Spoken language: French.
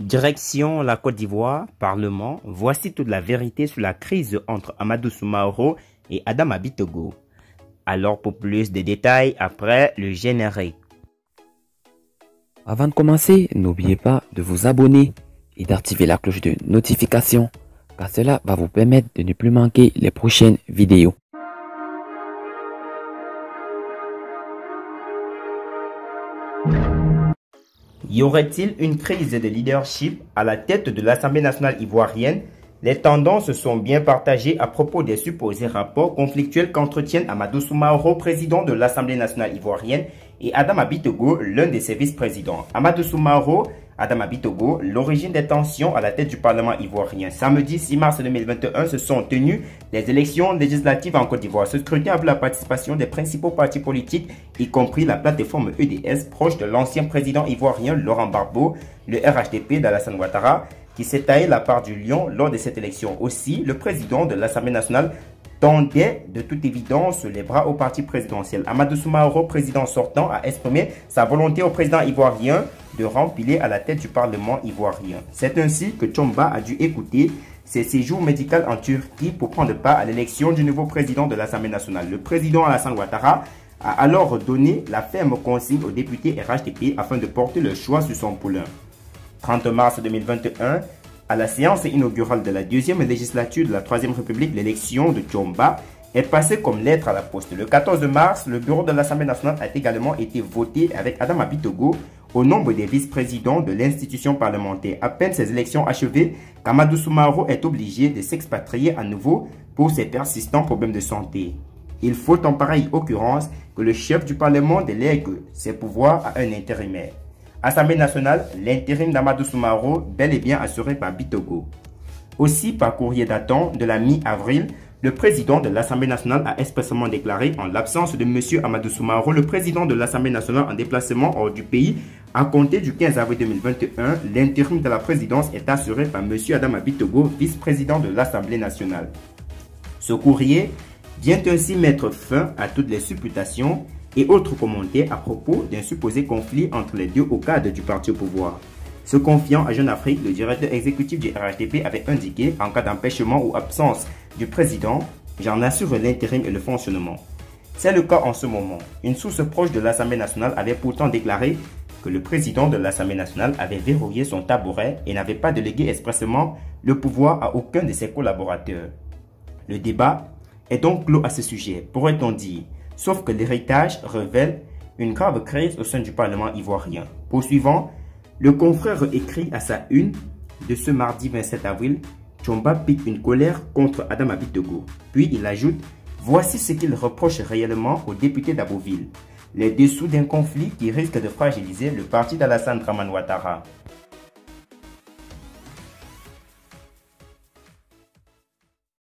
Direction la Côte d'Ivoire, Parlement, voici toute la vérité sur la crise entre Amadou Soumaoro et Adama Bitogo. Alors pour plus de détails, après le générique. Avant de commencer, n'oubliez pas de vous abonner et d'activer la cloche de notification, car cela va vous permettre de ne plus manquer les prochaines vidéos. Y aurait-il une crise de leadership à la tête de l'Assemblée nationale ivoirienne? Les tendances sont bien partagées à propos des supposés rapports conflictuels qu'entretiennent Amadou Soumaoro, président de l'Assemblée nationale ivoirienne, et Adama Bitogo, l'un de ses vice-présidents. Amadou Soumaoro, Adama Bitogo, l'origine des tensions à la tête du Parlement ivoirien. Samedi 6 mars 2021 se sont tenues les élections législatives en Côte d'Ivoire. Ce scrutin a vu la participation des principaux partis politiques, y compris la plateforme EDS, proche de l'ancien président ivoirien Laurent Gbagbo, le RHDP d'Alassane Ouattara, qui s'est taillé la part du lion lors de cette élection. Aussi, le président de l'Assemblée nationale tendait de toute évidence les bras au parti présidentiel. Amadou Soumaoro, président sortant, a exprimé sa volonté au président ivoirien de rempiler à la tête du Parlement ivoirien. C'est ainsi que Tchomba a dû écouter ses séjours médicaux en Turquie pour prendre part à l'élection du nouveau président de l'Assemblée nationale. Le président Alassane Ouattara a alors donné la ferme consigne aux députés RHDP afin de porter le choix sur son poulain. 30 mars 2021, à la séance inaugurale de la deuxième législature de la Troisième République, l'élection de Tchomba est passée comme lettre à la poste. Le 14 mars, le bureau de l'Assemblée nationale a également été voté avec Adama Bitogo au nombre des vice-présidents de l'institution parlementaire. À peine ces élections achevées, qu'Amadou Soumaoro est obligé de s'expatrier à nouveau pour ses persistants problèmes de santé. Il faut en pareille occurrence que le chef du Parlement délègue ses pouvoirs à un intérimaire. Assemblée nationale, l'intérim d'Amadou Soumaoro, bel et bien assuré par Bitogo. Aussi, par courrier datant de la mi-avril, le président de l'Assemblée nationale a expressément déclaré, en l'absence de M. Amadou Soumaoro, le président de l'Assemblée nationale en déplacement hors du pays, à compter du 15 avril 2021, l'intérim de la présidence est assuré par M. Adama Bitogo, vice-président de l'Assemblée nationale. Ce courrier vient ainsi mettre fin à toutes les supputations et autres commentaires à propos d'un supposé conflit entre les deux hauts cadres du parti au pouvoir. Se confiant à Jeune Afrique, le directeur exécutif du RHDP avait indiqué, en cas d'empêchement ou absence du président, j'en assure l'intérim et le fonctionnement. C'est le cas en ce moment. Une source proche de l'Assemblée nationale avait pourtant déclaré que le président de l'Assemblée nationale avait verrouillé son tabouret et n'avait pas délégué expressément le pouvoir à aucun de ses collaborateurs. Le débat est donc clos à ce sujet, pourrait-on dire. Sauf que l'héritage révèle une grave crise au sein du Parlement ivoirien. Poursuivant, le confrère écrit à sa une de ce mardi 27 avril, Tchomba pique une colère contre Adama Bitogo. Puis il ajoute, voici ce qu'il reproche réellement aux députés d'Aboville. Les dessous d'un conflit qui risque de fragiliser le parti d'Alassane Ouattara.